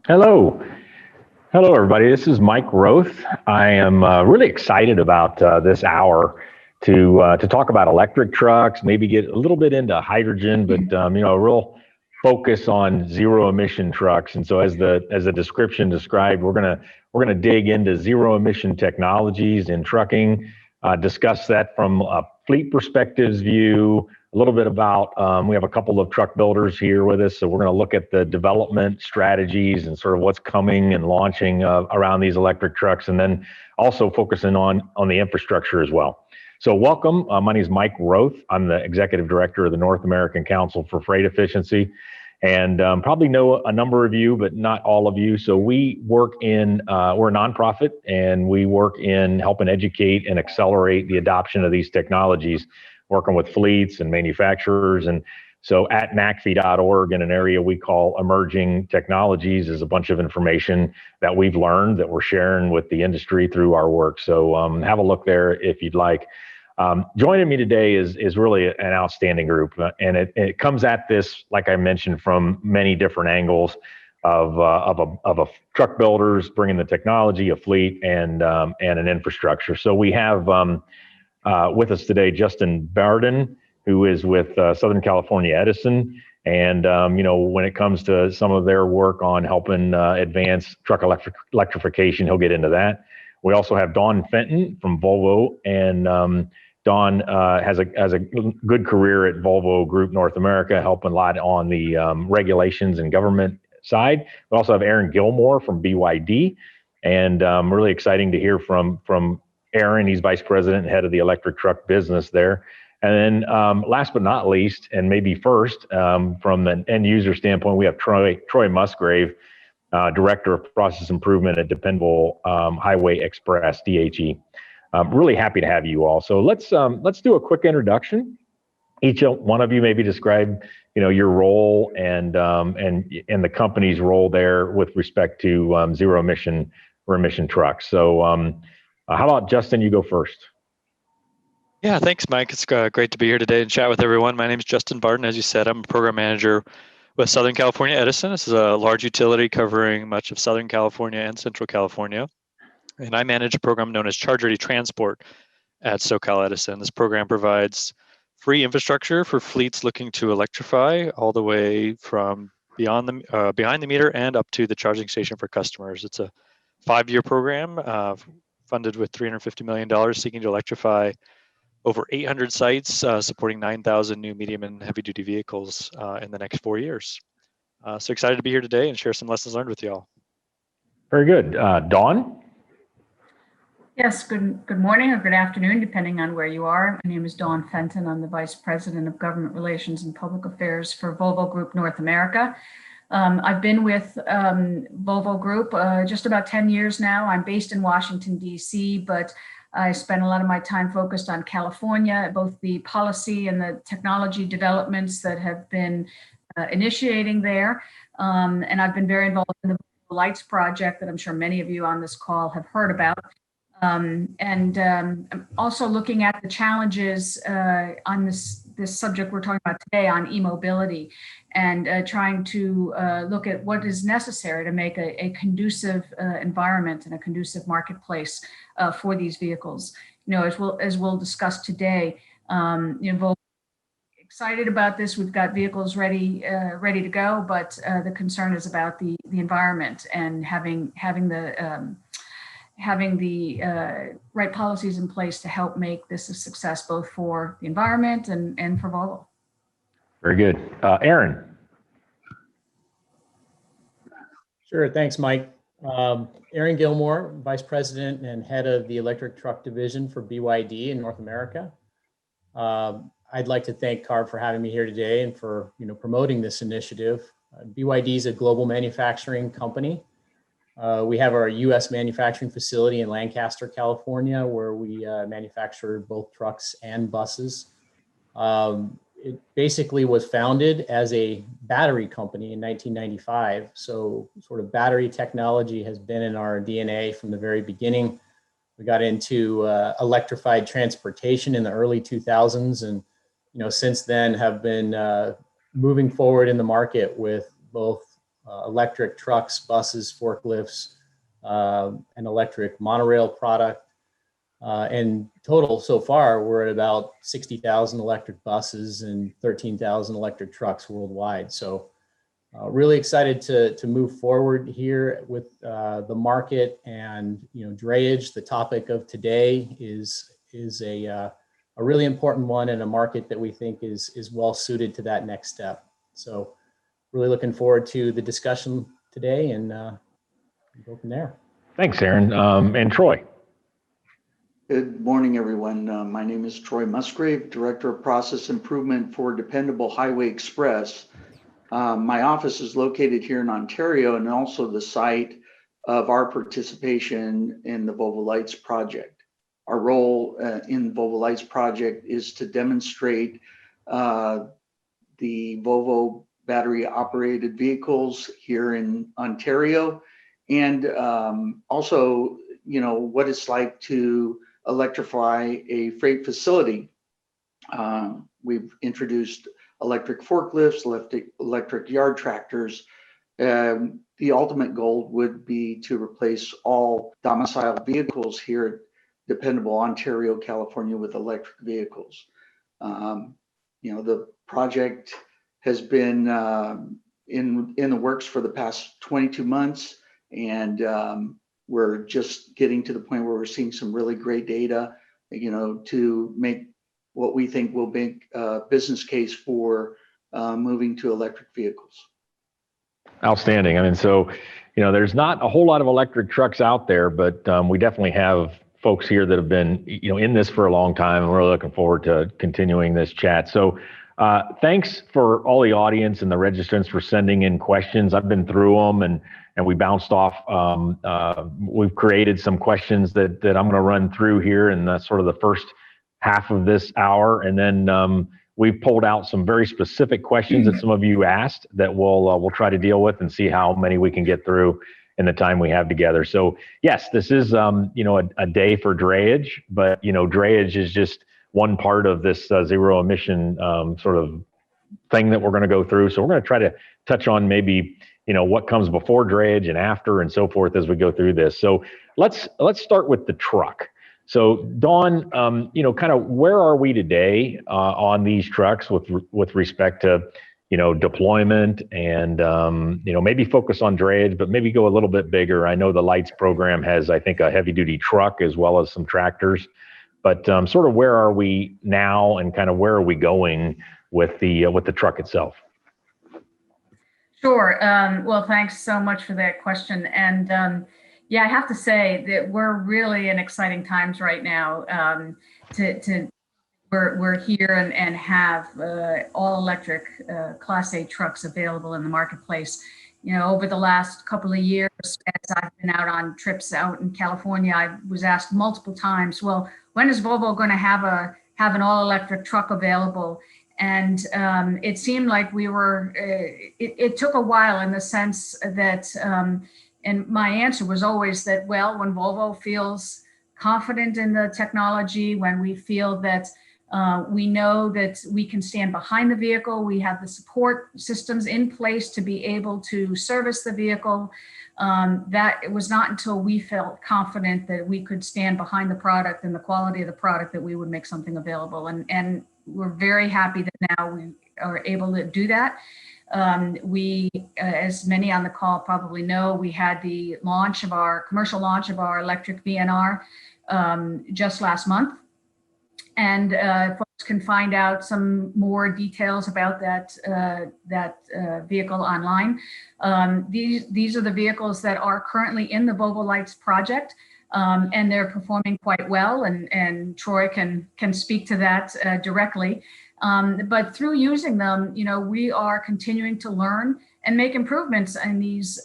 Hello. Hello, everybody. This is Mike Roth. I am really excited about this hour to talk about electric trucks, maybe get a little bit into hydrogen, but a real focus on zero emission trucks. And so, as the description described, we're gonna dig into zero emission technologies in trucking, discuss that from a fleet perspectives view, a little bit about, we have a couple of truck builders here with us, so we're going to look at the development strategies and sort of what's coming and launching around these electric trucks, and then also focusing on the infrastructure as well. So welcome. My name is Mike Roth. I'm the executive director of the North American Council for Freight Efficiency, and probably know a number of you, but not all of you. So we work we're a nonprofit, and we work in helping educate and accelerate the adoption of these technologies, working with fleets and manufacturers. And so at NACFE.org, in an area we call emerging technologies, is a bunch of information that we've learned that we're sharing with the industry through our work. So have a look there if you'd like. Joining me today is really an outstanding group, and it comes at this, like I mentioned, from many different angles of a truck builders bringing the technology, a fleet, and an infrastructure. So we have with us today Justin Barton, who is with Southern California Edison. And, when it comes to some of their work on helping advance truck electrification, he'll get into that. We also have Dawn Fenton from Volvo, and Dawn has a good career at Volvo Group North America, helping a lot on the regulations and government side. We also have Aaron Gilmore from BYD, and really exciting to hear from Aaron. He's vice president and head of the electric truck business there. And then last but not least, and maybe first, from an end user standpoint, we have Troy Musgrave, director of process improvement at Dependable Highway Express, DHE. Really happy to have you all. So let's do a quick introduction. Each one of you maybe describe your role and the company's role there with respect to zero emission or emission trucks. So how about Justin? You go first. Yeah, thanks, Mike. It's great to be here today and chat with everyone. My name is Justin Barton. As you said, I'm a program manager with Southern California Edison. This is a large utility covering much of Southern California and Central California. And I manage a program known as Charge Ready Transport at SoCal Edison. This program provides free infrastructure for fleets looking to electrify, all the way from behind the meter and up to the charging station for customers. It's a 5-year program funded with $350 million, seeking to electrify over 800 sites, supporting 9,000 new medium and heavy duty vehicles in the next 4 years. So excited to be here today and share some lessons learned with y'all. Very good. Dawn? Yes, good morning or good afternoon, depending on where you are. My name is Dawn Fenton. I'm the Vice President of Government Relations and Public Affairs for Volvo Group North America. I've been with Volvo Group just about 10 years now. I'm based in Washington, D.C., but I spent a lot of my time focused on California, both the policy and the technology developments that have been initiating there. And I've been very involved in the Lights project that I'm sure many of you on this call have heard about. I'm also looking at the challenges on this subject we're talking about today on e-mobility, and trying to look at what is necessary to make a conducive environment and a conducive marketplace for these vehicles. As we'll discuss today, Volvo excited about this. We've got vehicles ready to go, but the concern is about the environment and having the right policies in place to help make this a success, both for the environment and for Volvo. Very good. Aaron. Sure, thanks, Mike. Aaron Gilmore, Vice President and Head of the Electric Truck Division for BYD in North America. I'd like to thank CARB for having me here today and for promoting this initiative. BYD is a global manufacturing company. We have our U.S. manufacturing facility in Lancaster, California, where we manufacture both trucks and buses. It basically was founded as a battery company in 1995. So sort of battery technology has been in our DNA from the very beginning. We got into electrified transportation in the early 2000s, and since then have been moving forward in the market with both electric trucks, buses, forklifts, an electric monorail product. And total so far, we're at about 60,000 electric buses and 13,000 electric trucks worldwide. So really excited to move forward here with the market. And drayage, the topic of today, is a really important one in a market that we think is well suited to that next step. So really looking forward to the discussion today, and go from there. Thanks, Aaron. And Troy. Good morning, everyone. My name is Troy Musgrave, Director of Process Improvement for Dependable Highway Express. My office is located here in Ontario, and also the site of our participation in the Volvo Lights project. Our role in the Volvo Lights project is to demonstrate the Volvo battery operated vehicles here in Ontario, and also what it's like to electrify a freight facility. We've introduced electric forklifts, electric yard tractors. The ultimate goal would be to replace all domiciled vehicles here at Dependable, Ontario, California, with electric vehicles. The project has been in the works for the past 22 months, and we're just getting to the point where we're seeing some really great data, to make what we think will make a business case for moving to electric vehicles. Outstanding. I mean, so, there's not a whole lot of electric trucks out there, but we definitely have folks here that have been, in this for a long time, and we're looking forward to continuing this chat. So thanks for all the audience and the registrants for sending in questions. I've been through them, and we bounced off. We've created some questions that I'm going to run through here in the sort of the first half of this hour, and then we've pulled out some very specific questions that some of you asked that we'll try to deal with and see how many we can get through in the time we have together. So yes, this is a day for drayage, but drayage is just one part of this zero emission sort of thing that we're going to go through. So we're going to try to touch on maybe what comes before drayage and after and so forth as we go through this. So let's start with the truck. So Dawn, kind of where are we today on these trucks with respect to deployment and maybe focus on drayage, but maybe go a little bit bigger. I know the Lights program has, I think, a heavy duty truck as well as some tractors, but sort of where are we now and kind of where are we going with the truck itself? Sure. Well, thanks so much for that question. And yeah, I have to say that we're really in exciting times right now. We're here and have all electric Class 8 trucks available in the marketplace. Over the last couple of years, as I've been out on trips out in California, I was asked multiple times, well, when is Volvo going to have an all electric truck available? And it seemed like we were, it took a while in the sense that, and my answer was always that, well, when Volvo feels confident in the technology, when we feel that we know that we can stand behind the vehicle, we have the support systems in place to be able to service the vehicle, that it was not until we felt confident that we could stand behind the product and the quality of the product that we would make something available. And we're very happy that now we are able to do that. We, as many on the call probably know, we had the commercial launch of our electric VNR just last month. And folks can find out some more details about that vehicle online. These are the vehicles that are currently in the Volvo Lights project, and they're performing quite well. And Troy can speak to that directly. But through using them, we are continuing to learn and make improvements in these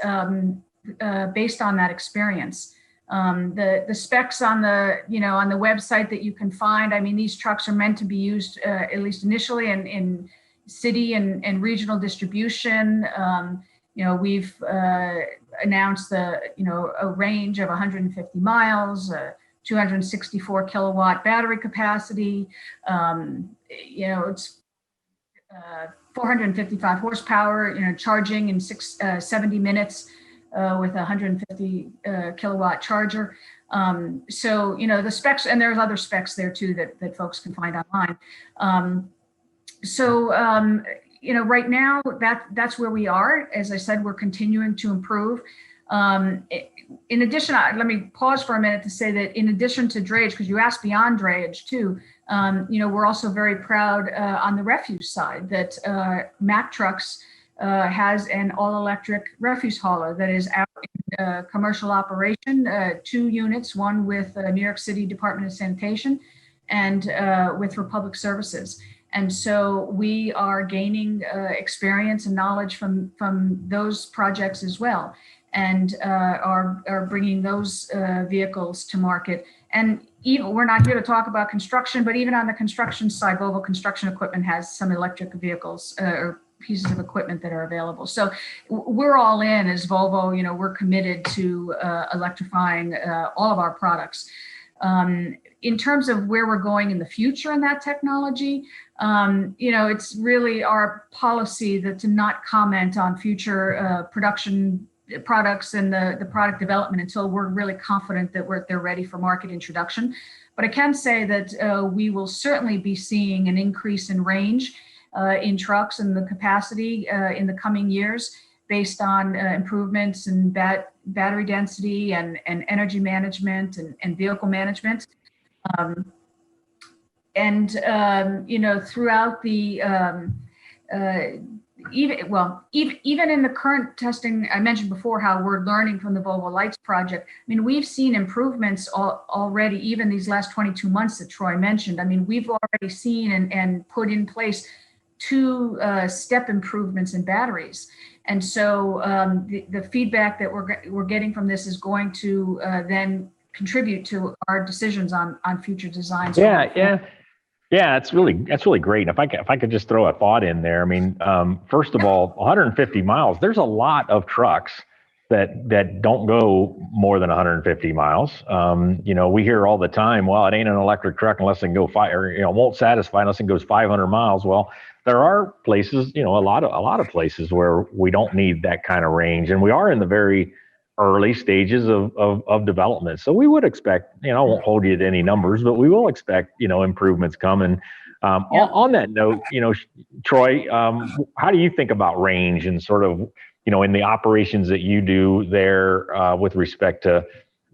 based on that experience. The specs on the website that you can find, I mean, these trucks are meant to be used at least initially in city and regional distribution. We've announced a range of 150 miles, 264 kilowatt battery capacity. It's 455 horsepower, charging in 70 minutes with a 150 kilowatt charger. So, the specs, and there's other specs there too that folks can find online. Right now that's where we are. As I said, we're continuing to improve. In addition, let me pause for a minute to say that in addition to drayage, because you asked beyond drayage too, we're also very proud on the refuse side that Mack Trucks has an all-electric refuse hauler that is out in commercial operation, 2 units, one with New York City Department of Sanitation and with Republic Services. And so we are gaining experience and knowledge from those projects as well, and are bringing those vehicles to market. And even, we're not here to talk about construction, but even on the construction side, Volvo Construction Equipment has some electric vehicles or pieces of equipment that are available. So we're all in as Volvo, we're committed to electrifying all of our products. In terms of where we're going in the future in that technology, it's really our policy to not comment on future production products and the product development until we're really confident that they're ready for market introduction. But I can say that we will certainly be seeing an increase in range in trucks and the capacity in the coming years based on improvements in battery density and energy management and vehicle management. Throughout the even in the current testing, I mentioned before how we're learning from the Volvo Lights project. I mean, we've seen improvements already, even these last 22 months that Troy mentioned. I mean, we've already seen and put in place 2 step improvements in batteries. And so the feedback that we're getting from this is going to then contribute to our decisions on future designs. Yeah, that's really great. If I could just throw a thought in there. I mean, first of all, 150 miles, there's a lot of trucks that don't go more than 150 miles. We hear all the time, well, it ain't an electric truck unless it can go won't satisfy unless it goes 500 miles. Well, there are places, a lot of places where we don't need that kind of range, and we are in the very early stages of development. So we would expect, I won't hold you to any numbers, but we will expect, improvements coming. On that note, Troy, how do you think about range and sort of, in the operations that you do there with respect to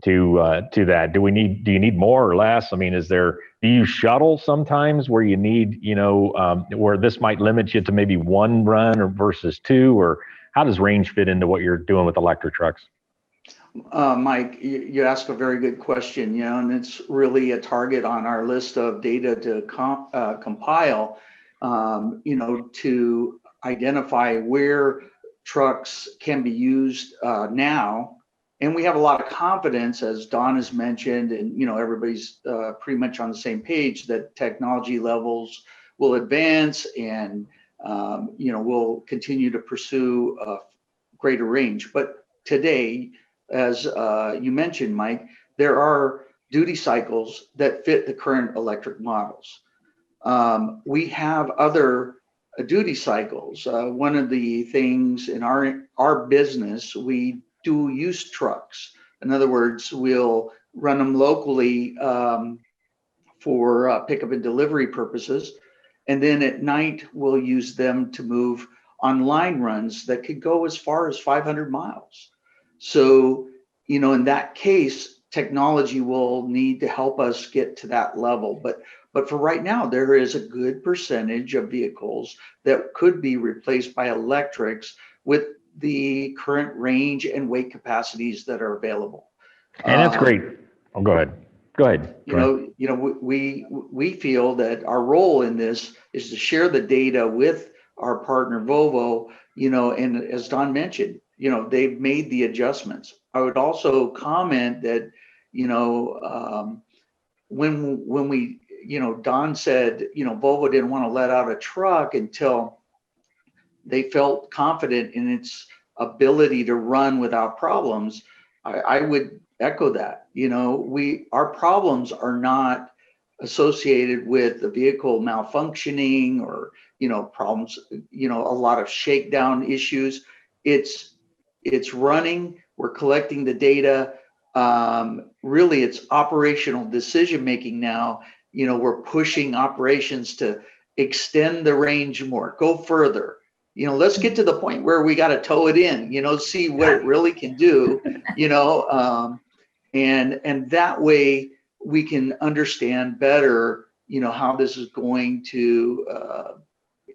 that? Do you need more or less? I mean, do you use shuttle sometimes where you need, where this might limit you to maybe 1 run or versus 2, or how does range fit into what you're doing with electric trucks? Mike, you ask a very good question, and it's really a target on our list of data to compile, to identify where trucks can be used now. And we have a lot of confidence, as Don has mentioned, and, everybody's pretty much on the same page, that technology levels will advance and, we'll continue to pursue a greater range. But today, as you mentioned, Mike, there are duty cycles that fit the current electric models. We have other duty cycles. One of the things in our business, we do use trucks. In other words, we'll run them locally for pickup and delivery purposes. And then at night, we'll use them to move on line runs that could go as far as 500 miles. So, in that case, technology will need to help us get to that level. But for right now, there is a good percentage of vehicles that could be replaced by electrics with the current range and weight capacities that are available. And that's great. Oh, go ahead. We feel that our role in this is to share the data with our partner Volvo, and as Don mentioned, they've made the adjustments. I would also comment that, when we, Don said, Volvo didn't want to let out a truck until they felt confident in its ability to run without problems. I would echo that. Our problems are not associated with the vehicle malfunctioning or, problems, a lot of shakedown issues. It's running, we're collecting the data. Really, it's operational decision-making now. We're pushing operations to extend the range more, go further. Let's get to the point where we got to tow it in, see what it really can do, and that way we can understand better, how this is going to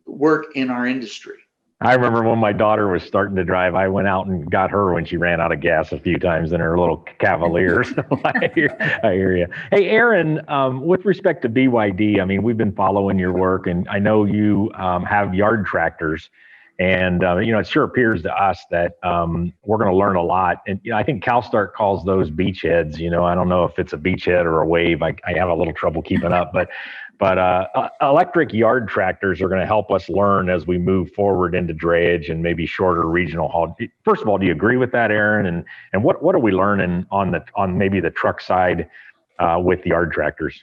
work in our industry. I remember when my daughter was starting to drive, I went out and got her when she ran out of gas a few times in her little Cavalier. So I hear you. Hey, Aaron, with respect to BYD, I mean, we've been following your work, and I know you have yard tractors. And, it sure appears to us that we're going to learn a lot. And, I think CalSTART calls those beachheads. I don't know if it's a beachhead or a wave. I have a little trouble keeping up. But electric yard tractors are going to help us learn as we move forward into drayage and maybe shorter regional haul. First of all, do you agree with that, Aaron? And what are we learning on maybe the truck side with yard tractors?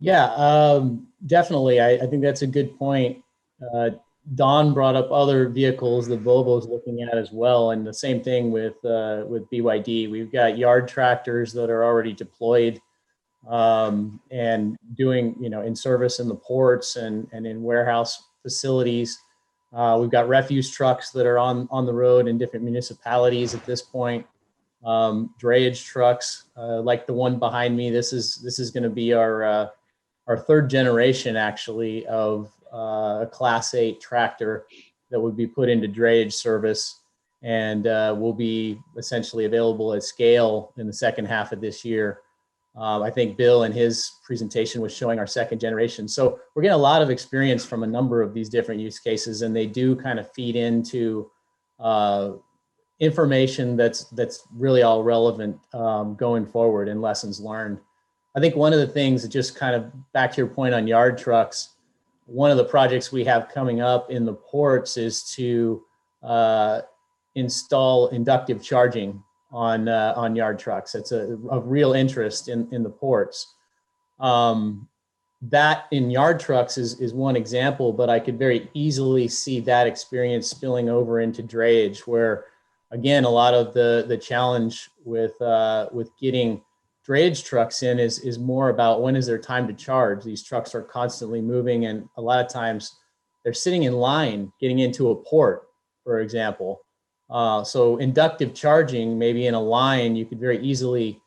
Yeah, definitely. I think that's a good point. Don brought up other vehicles that Volvo's looking at as well, and the same thing with BYD. We've got yard tractors that are already deployed and doing, in service in the ports and in warehouse facilities. We've got refuse trucks that are on the road in different municipalities at this point. Drayage trucks like the one behind me. This is going to be our third generation actually of a Class 8 tractor that would be put into drayage service and will be essentially available at scale in the second half of this year. I think Bill in his presentation was showing our second generation. So we're getting a lot of experience from a number of these different use cases, and they do kind of feed into information that's really all relevant going forward and lessons learned. I think one of the things that just kind of back to your point on yard trucks, one of the projects we have coming up in the ports is to install inductive charging on yard trucks. It's of real interest in the ports. That in yard trucks is one example, but I could very easily see that experience spilling over into drayage, where again, a lot of the challenge with getting drayage trucks in is more about when is their time to charge. These trucks are constantly moving, and a lot of times they're sitting in line getting into a port, for example. So inductive charging, maybe in a line, you could very easily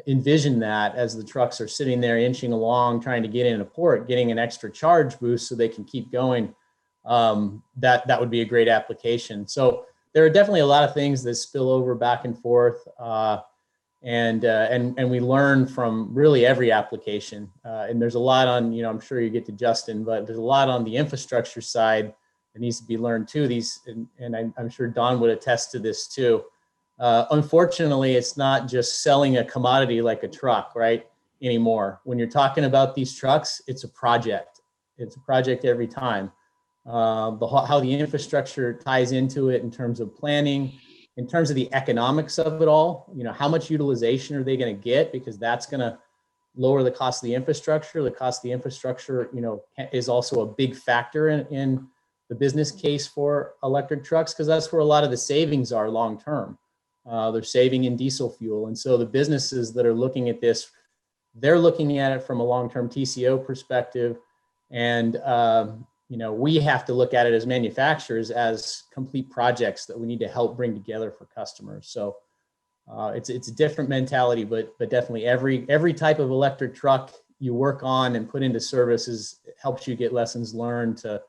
envision that as the trucks are sitting there inching along, trying to get in a port, getting an extra charge boost so they can keep going. That would be a great application. So there are definitely a lot of things that spill over back and forth. And we learn from really every application. And there's a lot on, I'm sure you get to Justin, but there's a lot on the infrastructure side that needs to be learned too. And I'm sure Don would attest to this too. Unfortunately, it's not just selling a commodity like a truck, right, anymore. When you're talking about these trucks, it's a project. It's a project every time. How the infrastructure ties into it in terms of planning, in terms of the economics of it all, how much utilization are they going to get? Because that's going to lower the cost of the infrastructure. The cost of the infrastructure, is also a big factor in the business case for electric trucks, because that's where a lot of the savings are long term. They're saving in diesel fuel. And so the businesses that are looking at this, they're looking at it from a long-term TCO perspective. And, we have to look at it as manufacturers as complete projects that we need to help bring together for customers. So it's a different mentality, but definitely every type of electric truck you work on and put into service helps you get lessons learned to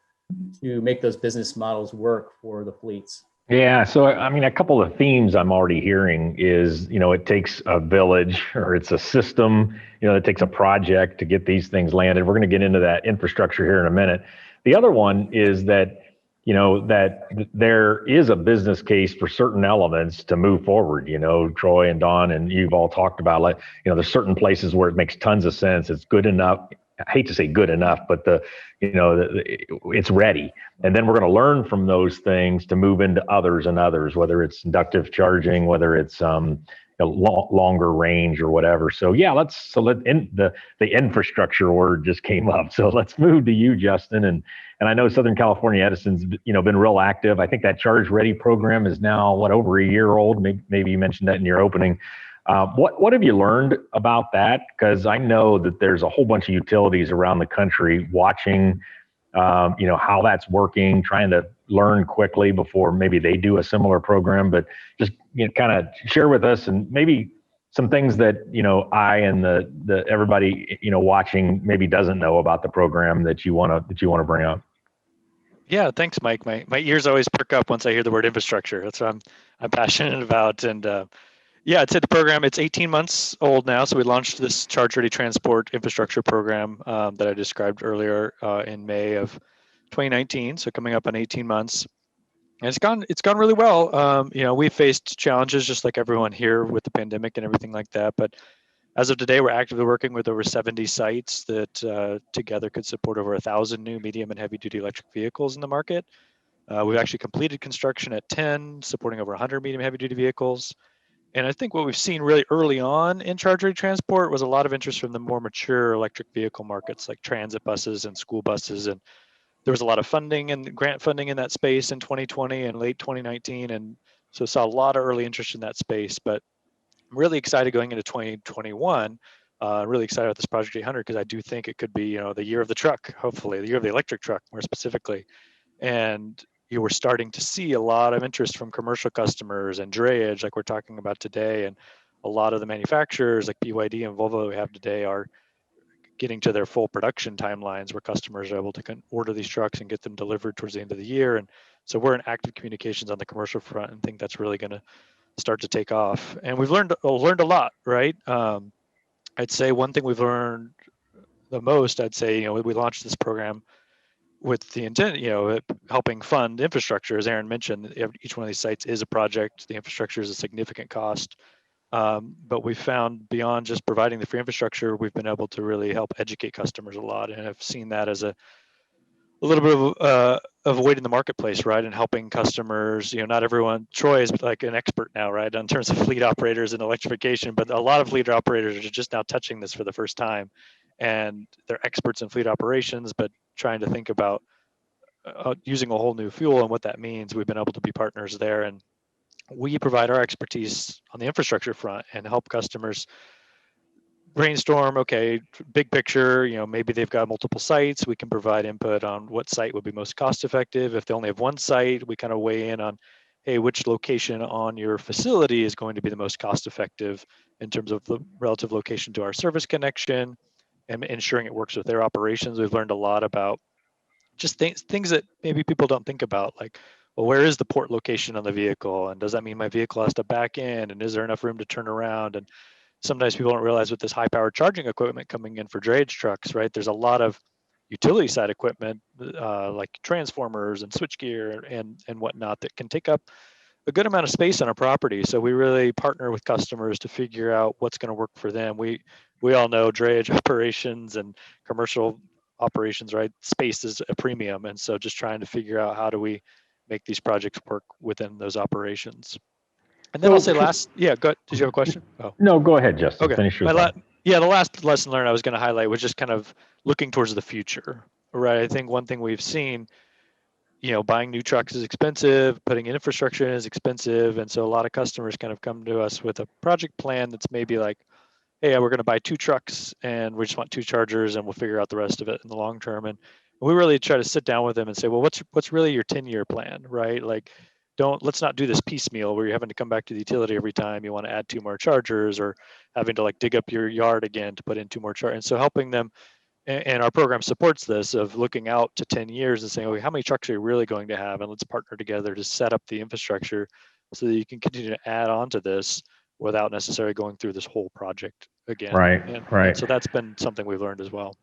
make those business models work for the fleets. Yeah. So, a couple of themes I'm already hearing is, it takes a village, or it's a system, it takes a project to get these things landed. We're going to get into that infrastructure here in a minute. The other one is that, that there is a business case for certain elements to move forward. Troy and Don and you've all talked about, there's certain places where it makes tons of sense. It's good enough. I hate to say good enough, but it's ready. And then we're going to learn from those things to move into others, whether it's inductive charging, whether it's longer range or whatever. So yeah, the infrastructure word just came up. So let's move to you, Justin. And I know Southern California Edison's been real active. I think that Charge Ready program is now over a year old. Maybe you mentioned that in your opening. What have you learned about that? Because I know that there's a whole bunch of utilities around the country watching how that's working, trying to learn quickly before maybe they do a similar program. But just kind of share with us, and maybe some things that I and the everybody watching maybe doesn't know about the program that you want to bring up. Yeah, thanks, Mike. My ears always perk up once I hear the word infrastructure. That's what I'm passionate about. And yeah, I'd say the program, it's 18 months old now. So we launched this Charge Ready Transport Infrastructure program that I described earlier in May of 2019. So coming up on 18 months. And it's gone really well. We've faced challenges just like everyone here with the pandemic and everything like that. But as of today, we're actively working with over 70 sites that together could support over 1,000 new medium and heavy duty electric vehicles in the market. We've actually completed construction at 10, supporting over 100 medium heavy duty vehicles. And I think what we've seen really early on in Charge Ready Transport was a lot of interest from the more mature electric vehicle markets like transit buses and school buses. And there was a lot of funding and grant funding in that space in 2020 and late 2019. And so saw a lot of early interest in that space. But I'm really excited going into 2021. Really excited about this Project 800 because I do think it could be, the year of the truck, hopefully, the year of the electric truck more specifically. And we're starting to see a lot of interest from commercial customers and drayage like we're talking about today. And a lot of the manufacturers like BYD and Volvo we have today are getting to their full production timelines where customers are able to order these trucks and get them delivered towards the end of the year. And so we're in active communications on the commercial front and think that's really going to start to take off. And we've learned a lot, right? I'd say one thing we've learned the most, I'd say, we launched this program with the intent, helping fund infrastructure. As Aaron mentioned, each one of these sites is a project. The infrastructure is a significant cost. But we found beyond just providing the free infrastructure, we've been able to really help educate customers a lot. And I've seen that as a little bit of a weight in the marketplace, right? And helping customers, not everyone, Troy is like an expert now, right? In terms of fleet operators and electrification, but a lot of fleet operators are just now touching this for the first time. And they're experts in fleet operations, but trying to think about using a whole new fuel and what that means. We've been able to be partners there. And we provide our expertise on the infrastructure front and help customers brainstorm, okay, big picture, maybe they've got multiple sites. We can provide input on what site would be most cost effective. If they only have one site, we kind of weigh in on, hey, which location on your facility is going to be the most cost effective in terms of the relative location to our service connection and ensuring it works with their operations. We've learned a lot about just things that maybe people don't think about, like, well, where is the port location on the vehicle? And does that mean my vehicle has to back in? And is there enough room to turn around? And sometimes people don't realize with this high powered charging equipment coming in for drayage trucks, right? There's a lot of utility side equipment like transformers and switchgear and whatnot that can take up a good amount of space on a property. So we really partner with customers to figure out what's going to work for them. We all know drayage operations and commercial operations, right? Space is a premium. And so just trying to figure out how do we make these projects work within those operations. And then I'll say yeah, go ahead. Did you have a question? Oh. No, go ahead, Justin. Okay. Finish your thought. The last lesson learned I was going to highlight was just kind of looking towards the future, right? I think one thing we've seen, buying new trucks is expensive, putting in infrastructure in is expensive. And so a lot of customers kind of come to us with a project plan that's maybe like, hey, we're going to buy 2 trucks and we just want 2 chargers and we'll figure out the rest of it in the long term. And we really try to sit down with them and say, well, what's really your 10-year plan, right? Like, let's not do this piecemeal where you're having to come back to the utility every time you want to add 2 more chargers or having to dig up your yard again to put in 2 more chargers. And so helping them, and our program supports this, of looking out to 10 years and saying, okay, how many trucks are you really going to have? And let's partner together to set up the infrastructure so that you can continue to add on to this without necessarily going through this whole project again. Right. And so that's been something we've learned as well.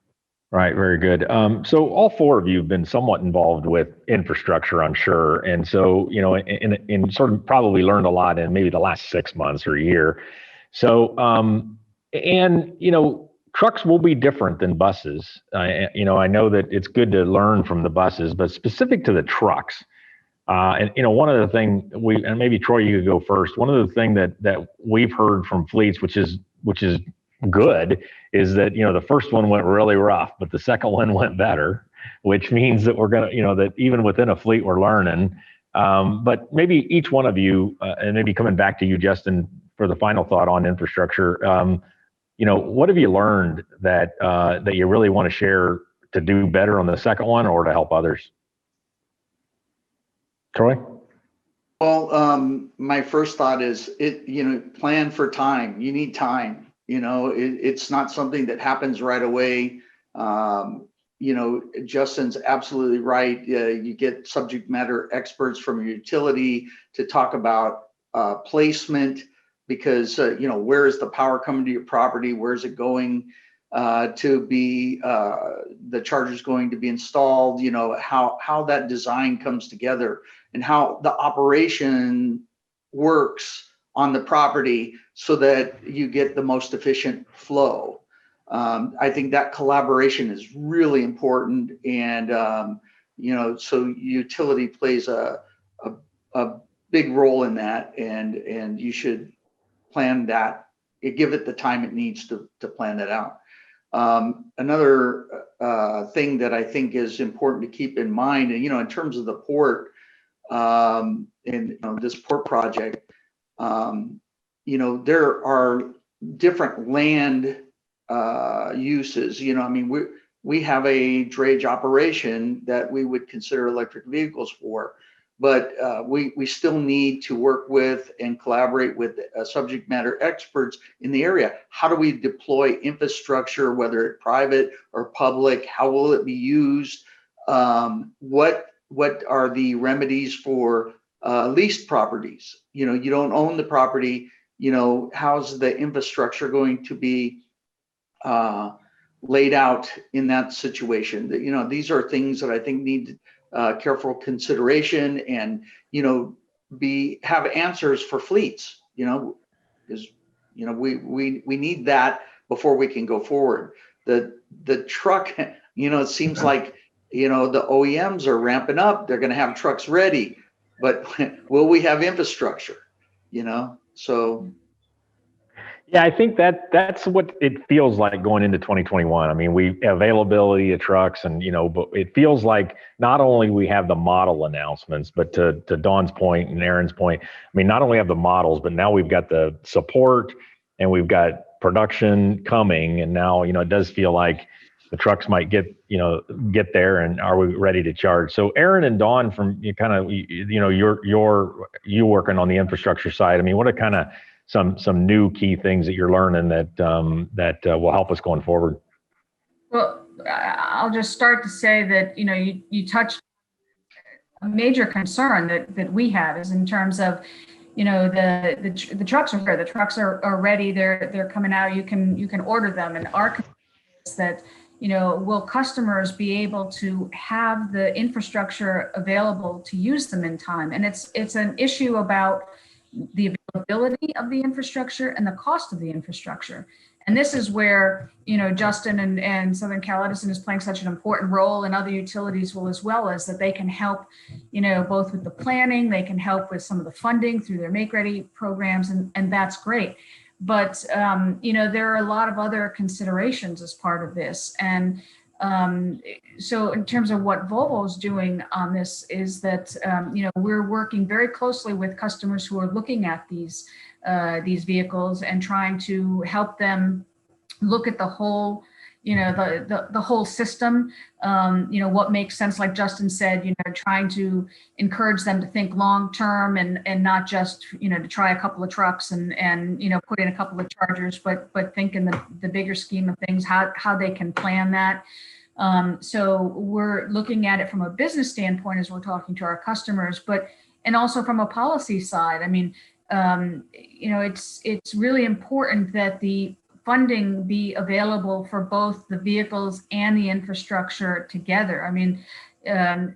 Right. Very good. So all 4 of you have been somewhat involved with infrastructure, I'm sure. And so, and sort of probably learned a lot in maybe the last 6 months or a year. So, trucks will be different than buses. I know that it's good to learn from the buses, but specific to the trucks, And one of the things and maybe Troy, you could go first. One of the things that we've heard from fleets, which is good, is that the first one went really rough, but the second one went better, which means that we're gonna that even within a fleet we're learning. But maybe each one of you, and maybe coming back to you, Justin, for the final thought on infrastructure. What have you learned that you really want to share to do better on the second one or to help others? Troy? Well, my first thought is plan for time. You need time. It's not something that happens right away. Justin's absolutely right. You get subject matter experts from your utility to talk about placement, because where is the power coming to your property? Where is it going to be? The charger's going to be installed. How that design comes together and how the operation works on the property so that you get the most efficient flow. I think that collaboration is really important, and so utility plays a big role in that, and you should plan that. Give it the time it needs to plan that out. Another thing that I think is important to keep in mind, and in terms of the port, in this port project, there are different land uses. We have a drayage operation that we would consider electric vehicles for, but we still need to work with and collaborate with subject matter experts in the area. How do we deploy infrastructure, whether it's private or public? How will it be used? What are the remedies for leased properties? You don't own the property. How's the infrastructure going to be laid out in that situation? These are things that I think need careful consideration, and have answers for fleets. Because we need that before we can go forward. The truck, it seems like the OEMs are ramping up. They're going to have trucks ready, but will we have infrastructure? So. Yeah, I think that's what it feels like going into 2021. I mean, availability of trucks, and but it feels like not only we have the model announcements, but to Dawn's point and Aaron's point, I mean, not only have the models, but now we've got the support and we've got production coming, and now it does feel like the trucks might get there, and are we ready to charge? So Aaron and Dawn, from you working on the infrastructure side, I mean, what are kind of some new key things that you're learning that will help us going forward? Well, I'll just start to say that you touched a major concern that we have is in terms of the trucks are here, the trucks are ready, they're coming out, you can order them, and our concern is that will customers be able to have the infrastructure available to use them in time? And it's an issue about the availability of the infrastructure and the cost of the infrastructure. And this is where, Justin and Southern Cal Edison is playing such an important role, and other utilities will as well, as that they can help, both with the planning, they can help with some of the funding through their Make Ready programs, and that's great. But, there are a lot of other considerations as part of this. And so in terms of what Volvo is doing on this is that, we're working very closely with customers who are looking at these vehicles and trying to help them look at the whole, the whole system, what makes sense, like Justin said, trying to encourage them to think long-term and not just, to try a couple of trucks and put in a couple of chargers, but think in the bigger scheme of things, how they can plan that. So we're looking at it from a business standpoint as we're talking to our customers, and also from a policy side. I mean, it's really important that the funding be available for both the vehicles and the infrastructure together. I mean,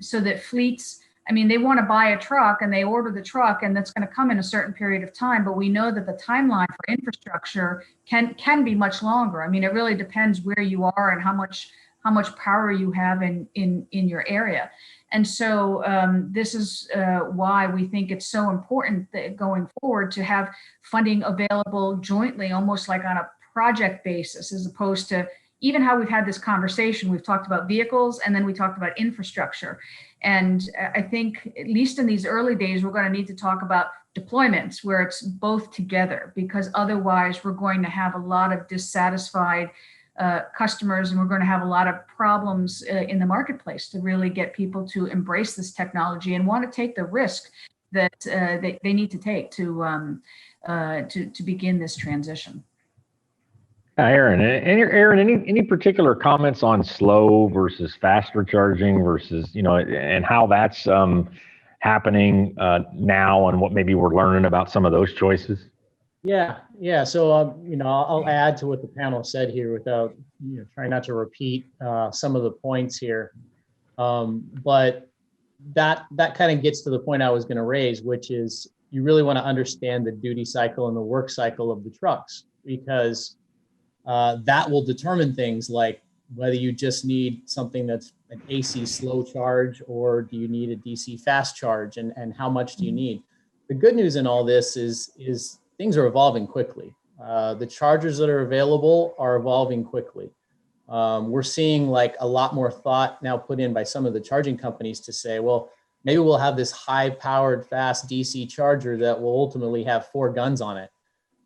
so that fleets, they want to buy a truck and they order the truck, and that's going to come in a certain period of time, but we know that the timeline for infrastructure can be much longer. It really depends where you are and how much power you have in your area. And so this is why we think it's so important that going forward to have funding available jointly, almost like on a project basis, as opposed to even how we've had this conversation. We've talked about vehicles and then we talked about infrastructure. And I think, at least in these early days, we're going to need to talk about deployments where it's both together, because otherwise we're going to have a lot of dissatisfied customers, and we're going to have a lot of problems in the marketplace to really get people to embrace this technology and want to take the risk that they need to take to begin this transition. Aaron, any particular comments on slow versus faster charging versus, and how that's happening now, and what maybe we're learning about some of those choices? Yeah. So, I'll add to what the panel said here without, trying not to repeat some of the points here. But that kind of gets to the point I was going to raise, which is you really want to understand the duty cycle and the work cycle of the trucks, because that will determine things like whether you just need something that's an AC slow charge, or do you need a DC fast charge, and how much do you need? The good news in all this is things are evolving quickly. The chargers that are available are evolving quickly. We're seeing like a lot more thought now put in by some of the charging companies to say, well, maybe we'll have this high powered fast DC charger that will ultimately have 4 guns on it.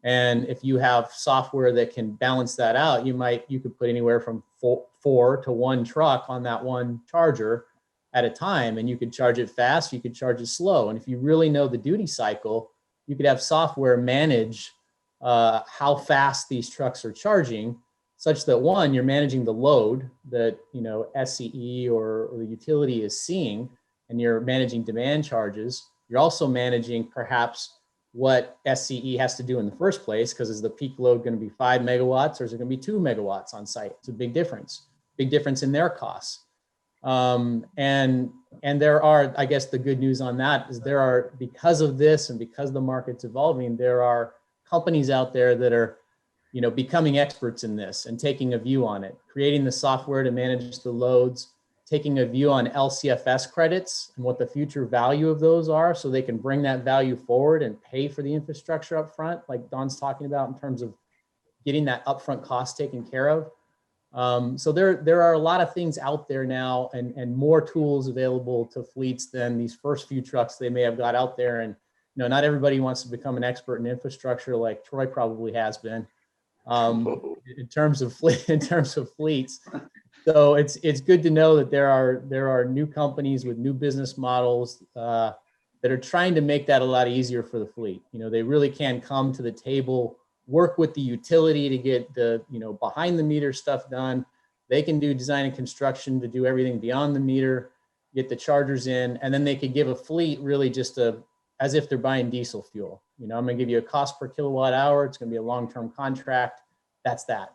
And if you have software that can balance that out, you could put anywhere from 4 to 1 truck on that one charger at a time, and you could charge it fast, you could charge it slow. And if you really know the duty cycle, you could have software manage how fast these trucks are charging, such that one, you're managing the load that SCE or the utility is seeing, and you're managing demand charges. You're also managing perhaps what SCE has to do in the first place, because is the peak load going to be 5 megawatts or is it going to be 2 megawatts on site? It's a big difference in their costs. And there are, I guess the good news on that is there are, because of this and because the market's evolving, there are companies out there that are, becoming experts in this and taking a view on it, creating the software to manage the loads, taking a view on LCFS credits and what the future value of those are, so they can bring that value forward and pay for the infrastructure up front, like Don's talking about, in terms of getting that upfront cost taken care of. So there are a lot of things out there now, and more tools available to fleets than these first few trucks they may have got out there. And not everybody wants to become an expert in infrastructure like Troy probably has been, in terms of fleets. So it's good to know that there are new companies with new business models that are trying to make that a lot easier for the fleet. They really can come to the table, work with the utility to get the behind the meter stuff done. They can do design and construction to do everything beyond the meter, get the chargers in, and then they could give a fleet really just as if they're buying diesel fuel. I'm going to give you a cost per kilowatt hour. It's going to be a long-term contract. That's that.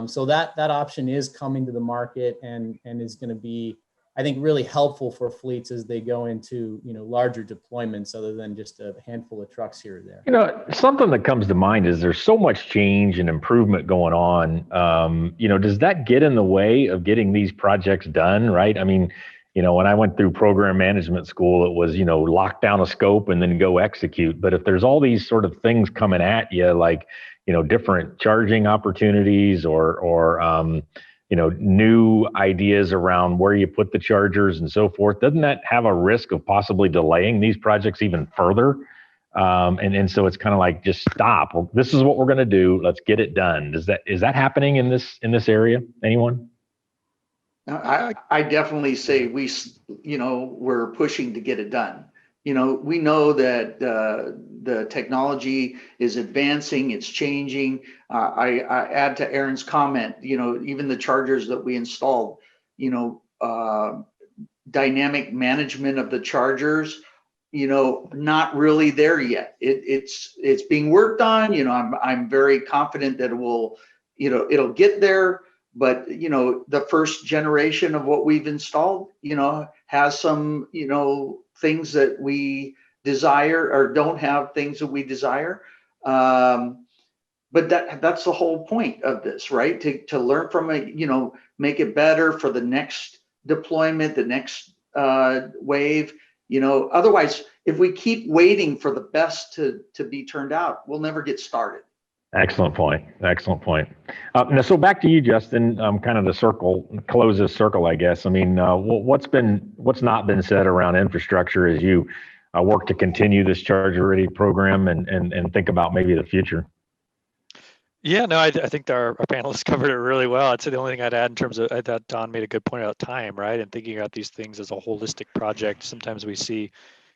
So that option is coming to the market and is going to be, I think, really helpful for fleets as they go into larger deployments, other than just a handful of trucks here or there. Something that comes to mind is there's so much change and improvement going on. Does that get in the way of getting these projects done, right? I mean, when I went through program management school, it was, lock down a scope and then go execute. But if there's all these sort of things coming at you, like, different charging opportunities or new ideas around where you put the chargers and so forth, doesn't that have a risk of possibly delaying these projects even further? And so it's kind of like, just stop. Well, this is what we're going to do. Let's get it done. Is that happening in this area? Anyone? I definitely say we're pushing to get it done. We know that the technology is advancing, it's changing. I add to Aaron's comment, even the chargers that we installed, dynamic management of the chargers, not really there yet. It's being worked on. I'm very confident that it'll get there. But the first generation of what we've installed, has some things that we desire, or don't have things that we desire. But that's the whole point of this, right? To learn from it, make it better for the next deployment, the next wave. Otherwise, if we keep waiting for the best to be turned out, we'll never get started. Excellent point. Excellent point. Now, so back to you, Justin. Kind of close this circle, I guess. I mean, what's not been said around infrastructure as you work to continue this charger ready program and think about maybe the future? Yeah, no, I think our panelists covered it really well. I'd say the only thing I'd add in terms of, I thought Don made a good point about time, right? And thinking about these things as a holistic project. Sometimes we see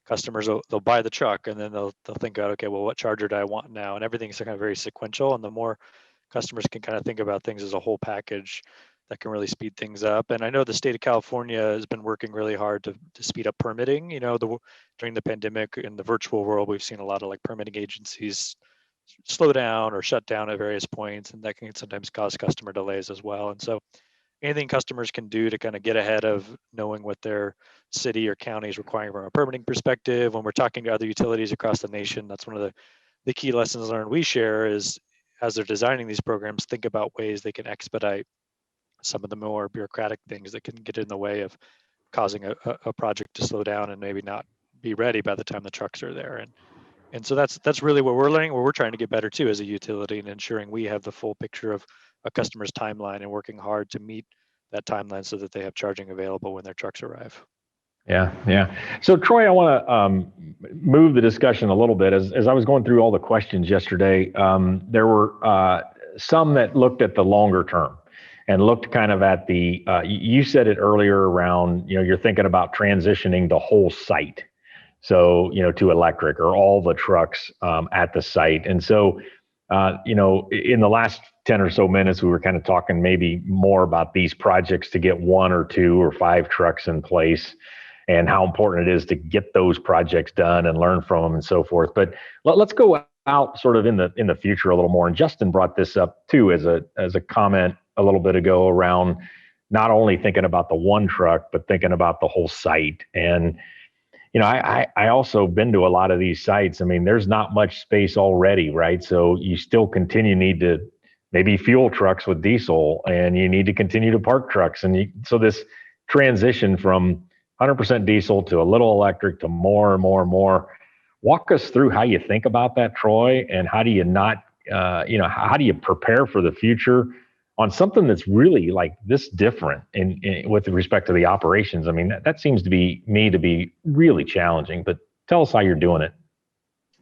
customers, they'll buy the truck and then they'll think about, okay, well, what charger do I want now? And everything's kind of very sequential. And the more customers can kind of think about things as a whole package, that can really speed things up. And I know the state of California has been working really hard to speed up permitting. During the pandemic in the virtual world, we've seen a lot of like permitting agencies slow down or shut down at various points, and that can sometimes cause customer delays as well. And so anything customers can do to kind of get ahead of knowing what their city or county is requiring from a permitting perspective. When we're talking to other utilities across the nation, that's one of the key lessons learned we share is, as they're designing these programs, think about ways they can expedite some of the more bureaucratic things that can get in the way of causing a project to slow down and maybe not be ready by the time the trucks are there. And so that's really what we're learning, where we're trying to get better too as a utility, and ensuring we have the full picture of a customer's timeline and working hard to meet that timeline so that they have charging available when their trucks arrive. Yeah. So Troy, I want to move the discussion a little bit. As I was going through all the questions yesterday, there were some that looked at the longer term and looked kind of at the, you said it earlier around, you're thinking about transitioning the whole site. So, to electric or all the trucks at the site. And so, in the last 10 or so minutes, we were kind of talking maybe more about these projects to get 1 or 2 or 5 trucks in place and how important it is to get those projects done and learn from them and so forth. But let's go out sort of in the future a little more. And Justin brought this up too as a comment a little bit ago around not only thinking about the one truck, but thinking about the whole site. And I also been to a lot of these sites. I mean, there's not much space already, right? So you still need to maybe fuel trucks with diesel, and you need to continue to park trucks. And so this transition from 100% diesel to a little electric to more and more and more. Walk us through how you think about that, Troy, and how do you how do you prepare for the future on something that's really like this different with respect to the operations? I mean, that seems to be really challenging, but tell us how you're doing it.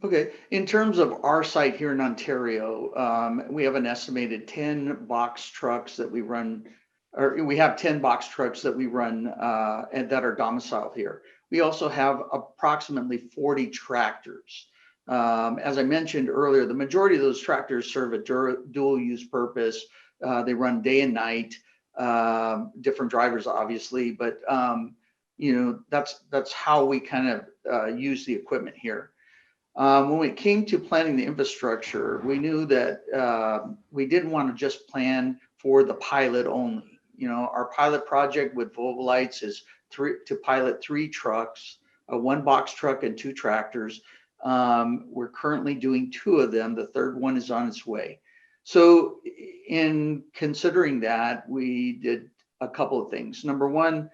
Okay. In terms of our site here in Ontario, we have an estimated 10 box trucks that we run, or we have 10 box trucks that we run and that are domiciled here. We also have approximately 40 tractors. As I mentioned earlier, the majority of those tractors serve a dual use purpose. They run day and night, different drivers, obviously, but that's how we kind of use the equipment here. When it came to planning the infrastructure, we knew that we didn't want to just plan for the pilot only. Our pilot project with Volvo Lights is to pilot 3 trucks, a 1 box truck and 2 tractors. We're currently doing 2 of them. The third one is on its way. So in considering that, we did a couple of things. Number one,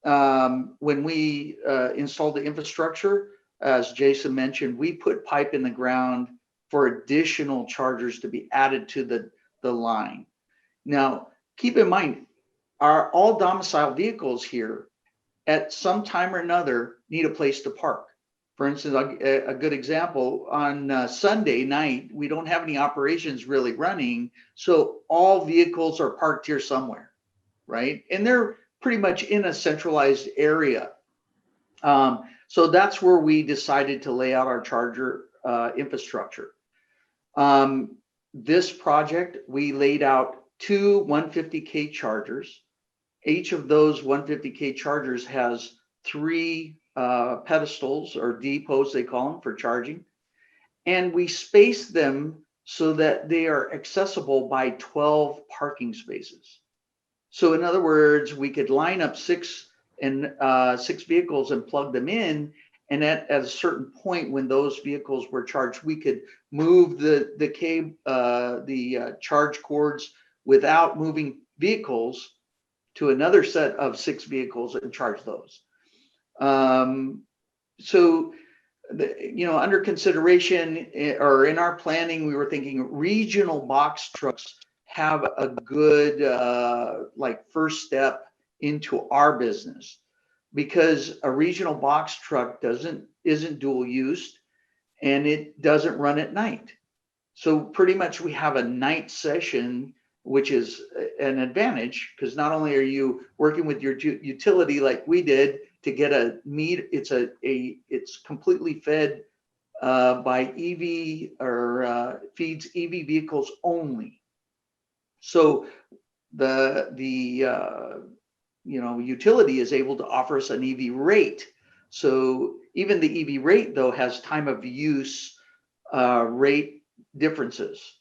when we installed the infrastructure, as Jason mentioned, we put pipe in the ground for additional chargers to be added to the line. Now, keep in mind, all domiciled vehicles here at some time or another need a place to park. For instance, a good example, on Sunday night, we don't have any operations really running, so all vehicles are parked here somewhere, right? And they're pretty much in a centralized area. So that's where we decided to lay out our charger infrastructure. This project, we laid out 2 150K chargers. Each of those 150K chargers has 3 pedestals or depots, they call them, for charging. And we space them so that they are accessible by 12 parking spaces. So in other words, we could line up 6 vehicles and plug them in. And at a certain point when those vehicles were charged, we could move the charge cords without moving vehicles to another set of 6 vehicles and charge those. So, under consideration or in our planning, we were thinking regional box trucks have a good first step into our business, because a regional box truck isn't dual use and it doesn't run at night. So pretty much we have a night session, which is an advantage, because not only are you working with your utility like we did to get it's completely fed by EV or feeds EV vehicles only. So the utility is able to offer us an EV rate. So even the EV rate though has time of use rate differences.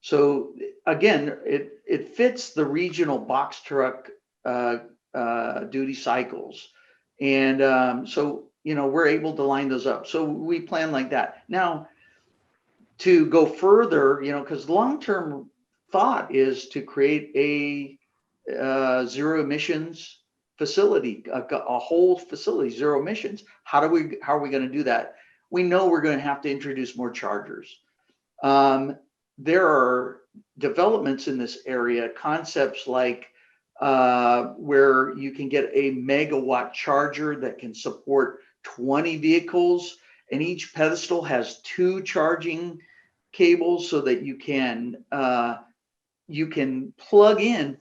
So again, it fits the regional box truck duty cycles, and so we're able to line those up. So we plan like that. Now, to go further, because long-term thought is to create a zero emissions facility, a whole facility, zero emissions. How are we going to do that? We know we're going to have to introduce more chargers. There are developments in this area, concepts like where you can get a megawatt charger that can support 20 vehicles, and each pedestal has 2 charging cables, so that you can plug in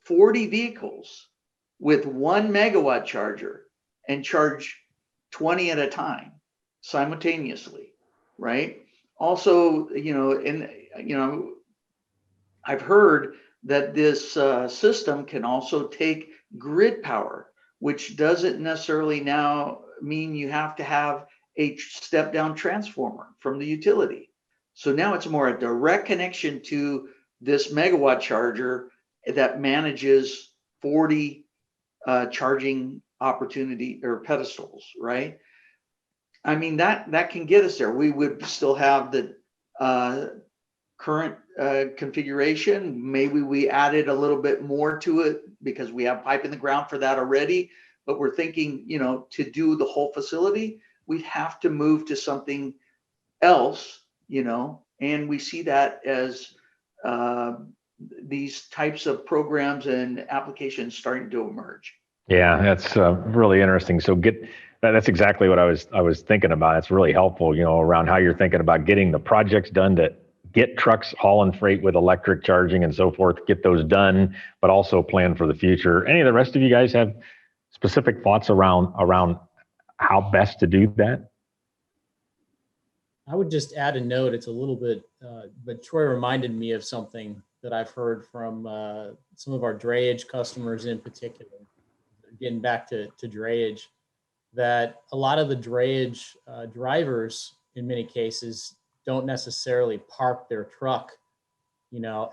40 vehicles with 1 megawatt charger and charge 20 at a time simultaneously, right? Also, I've heard that this system can also take grid power, which doesn't necessarily now mean you have to have a step down transformer from the utility. So now it's more a direct connection to this megawatt charger that manages 40 charging opportunity or pedestals, right? I mean, that can get us there. We would still have the current configuration. Maybe we added a little bit more to it because we have pipe in the ground for that already. But we're thinking, to do the whole facility, we'd have to move to something else, and we see that as these types of programs and applications starting to emerge. Yeah, that's really interesting. So that's exactly what I was thinking about. It's really helpful, around how you're thinking about getting the projects done to get trucks hauling freight with electric charging and so forth, get those done, but also plan for the future. Any of the rest of you guys have specific thoughts around how best to do that? I would just add a note. It's a little bit, but Troy reminded me of something that I've heard from some of our drayage customers in particular, getting back to drayage, that a lot of the drayage drivers in many cases don't necessarily park their truck,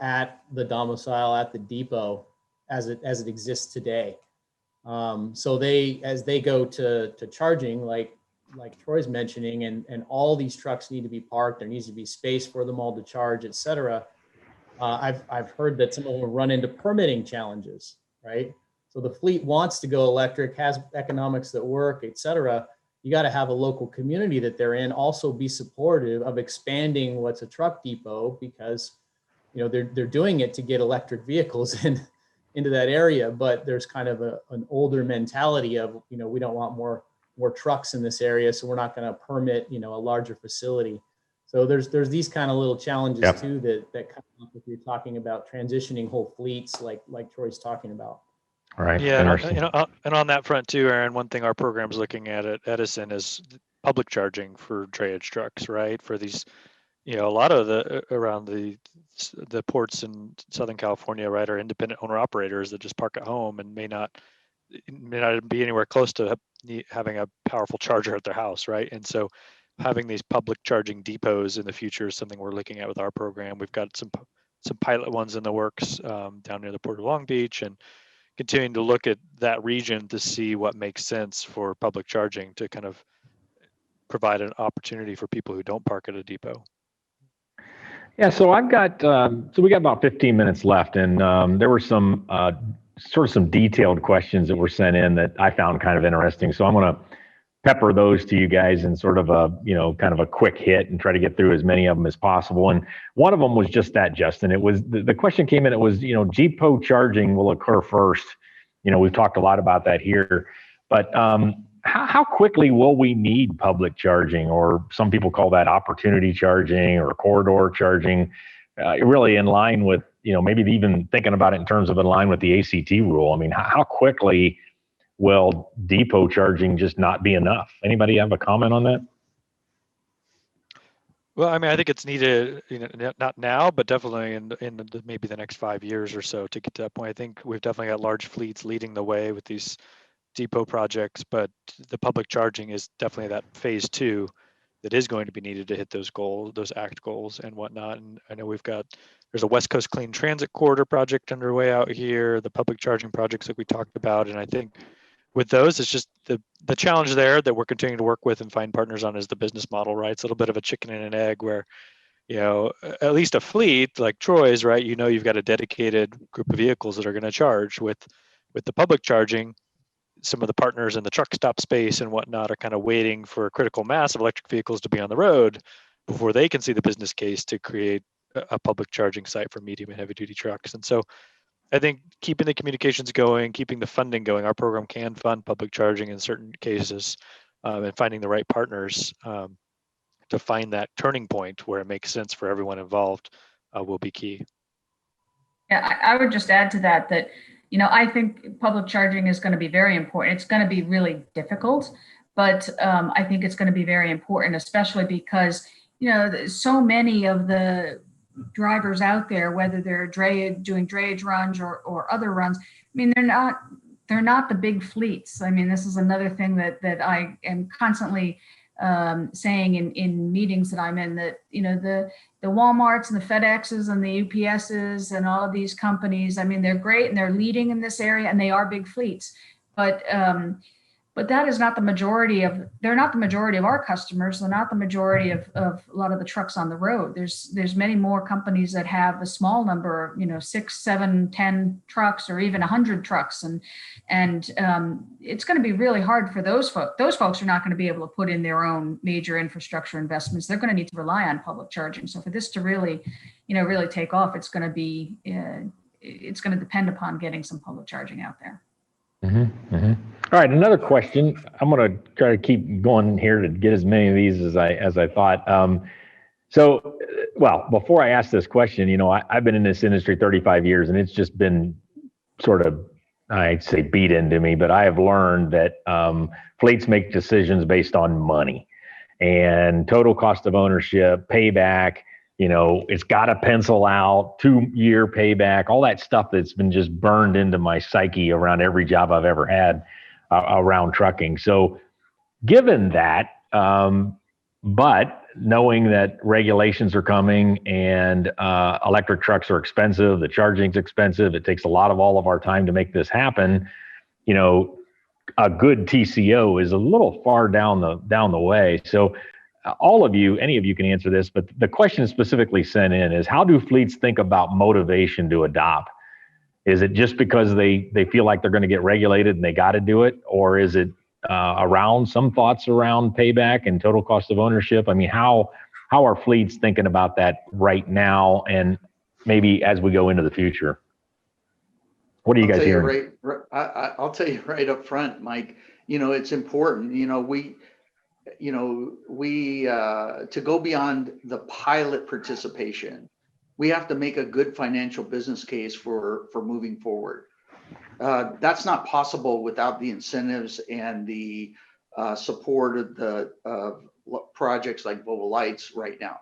at the domicile, at the depot as it exists today. So as they go to charging, like Troy's mentioning, and all these trucks need to be parked, there needs to be space for them all to charge, et cetera. I've heard that some of them run into permitting challenges, right? So the fleet wants to go electric, has economics that work, et cetera. You got to have a local community that they're in also be supportive of expanding what's a truck depot, because they're doing it to get electric vehicles into that area, but there's kind of an older mentality of we don't want more trucks in this area, so we're not going to permit a larger facility. So there's these kind of little challenges too that come up if you're talking about transitioning whole fleets, like Troy's talking about. All right. Yeah, and on that front too, Aaron, one thing our program's looking at Edison is public charging for drayage trucks, right? For these, a lot of around the ports in Southern California, right, are independent owner operators that just park at home and may not be anywhere close to having a powerful charger at their house, right? And so having these public charging depots in the future is something we're looking at with our program. We've got some pilot ones in the works down near the Port of Long Beach, and continuing to look at that region to see what makes sense for public charging to kind of provide an opportunity for people who don't park at a depot. Yeah, so we got about 15 minutes left, and there were some sort of some detailed questions that were sent in that I found kind of interesting. So I'm going to pepper those to you guys in sort of a, kind of a quick hit and try to get through as many of them as possible. And one of them was just that, Justin. It was the question came in. It was, GPO charging will occur first. We've talked a lot about that here, but how quickly will we need public charging, or some people call that opportunity charging or corridor charging, really in line with, maybe even thinking about it in terms of in line with the ACT rule. I mean, how quickly will depot charging just not be enough? Anybody have a comment on that? Well, I mean, I think it's needed, not now, but definitely in maybe the next 5 years or so to get to that point. I think we've definitely got large fleets leading the way with these depot projects, but the public charging is definitely that phase 2 that is going to be needed to hit those goals, those ACT goals and whatnot. And I know there's a West Coast Clean Transit Corridor project underway out here, the public charging projects that we talked about. And I think with those, it's just the challenge there that we're continuing to work with and find partners on is the business model, right? It's a little bit of a chicken and an egg where, at least a fleet like Troy's, right? You've got a dedicated group of vehicles that are going to charge with the public charging. Some of the partners in the truck stop space and whatnot are kind of waiting for a critical mass of electric vehicles to be on the road before they can see the business case to create a public charging site for medium and heavy duty trucks. And so I think keeping the communications going, keeping the funding going, our program can fund public charging in certain cases, and finding the right partners to find that turning point where it makes sense for everyone involved will be key. Yeah, I would just add to that, I think public charging is going to be very important. It's going to be really difficult, but I think it's going to be very important, especially because, so many of the drivers out there, whether they're doing drayage runs or other runs, I mean, they're not the big fleets. I mean, this is another thing that I am constantly saying in meetings that I'm in, that, the Walmarts and the FedExes and the UPSs and all of these companies, I mean, they're great and they're leading in this area and they are big fleets, but that is not the majority they're not the majority of our customers. They're not the majority of a lot of the trucks on the road. There's many more companies that have a small number, 6, 7, 10 trucks, or even 100 trucks. And it's going to be really hard for those folks. Those folks are not going to be able to put in their own major infrastructure investments. They're going to need to rely on public charging. So for this to really take off, it's going to depend upon getting some public charging out there. Mm-hmm, mm-hmm. All right, another question. I'm going to try to keep going here to get as many of these as I thought. Well, before I ask this question, I've been in this industry 35 years, and it's just been sort of, I'd say, beat into me. But I have learned that fleets make decisions based on money and total cost of ownership, payback. It's got to pencil out, 2-year payback, all that stuff that's been just burned into my psyche around every job I've ever had around trucking. So given that, but knowing that regulations are coming and electric trucks are expensive, the charging's expensive, it takes a lot of all of our time to make this happen, a good TCO is a little far down the way. So all of you, any of you can answer this, but the question specifically sent in is, how do fleets think about motivation to adopt? Is it just because they feel like they're going to get regulated and they got to do it? Or is it around some thoughts around payback and total cost of ownership? I mean, how are fleets thinking about that right now and maybe as we go into the future? What are you guys hearing? I'll tell you right up front, Mike, it's important, we to go beyond the pilot participation, we have to make a good financial business case for moving forward. That's not possible without the incentives and the support of the projects like Volvo Lights right now,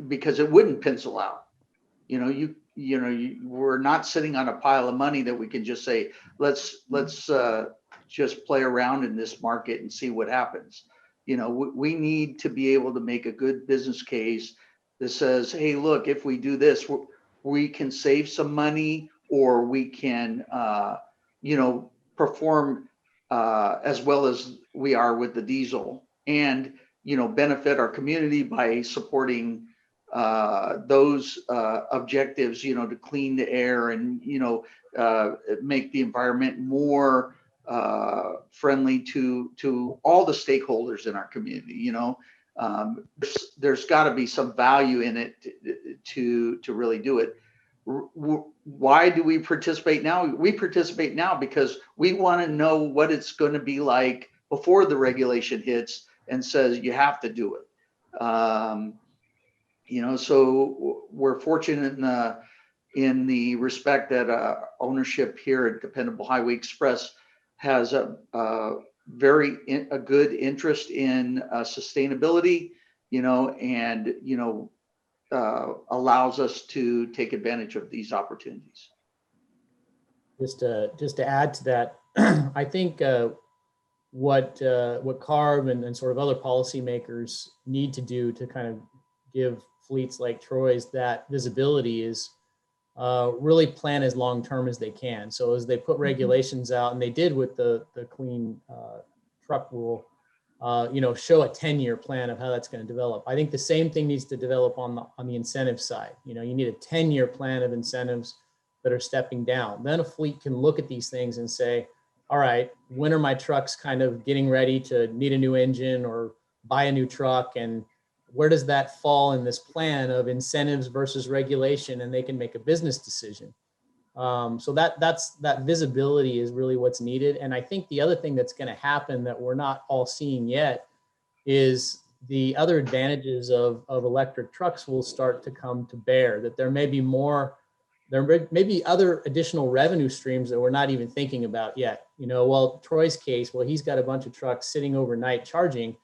because it wouldn't pencil out. We're not sitting on a pile of money that we can just say, let's just play around in this market and see what happens. We need to be able to make a good business case that says, hey, look, if we do this, we can save some money, or we can, perform as well as we are with the diesel, and, benefit our community by supporting those objectives, to clean the air and, make the environment more friendly to all the stakeholders in our community. You know, there's got to be some value in it to really do it. Why do we participate now? We participate now because we want to know what it's going to be like before the regulation hits and says you have to do it. You know, so we're fortunate in the respect that ownership here at Dependable Highway Express has a good interest in sustainability, you know, and, you know, allows us to take advantage of these opportunities. Just to add to that, I think what CARB and sort of other policymakers need to do to kind of give fleets like Troy's that visibility is really plan as long term as they can. So as they put regulations out, and they did with the clean truck rule, you know, show a 10-year plan of how that's going to develop. I think the same thing needs to develop on the incentive side. You know, you need a 10-year plan of incentives that are stepping down. Then a fleet can look at these things and say, all right, when are my trucks kind of getting ready to need a new engine or buy a new truck? And where does that fall in this plan of incentives versus regulation? And they can make a business decision. So that visibility is really what's needed. And I think the other thing that's going to happen that we're not all seeing yet is the other advantages of electric trucks will start to come to bear, that there may be other additional revenue streams that we're not even thinking about yet. You know, well, Troy's case, well, he's got a bunch of trucks sitting overnight charging.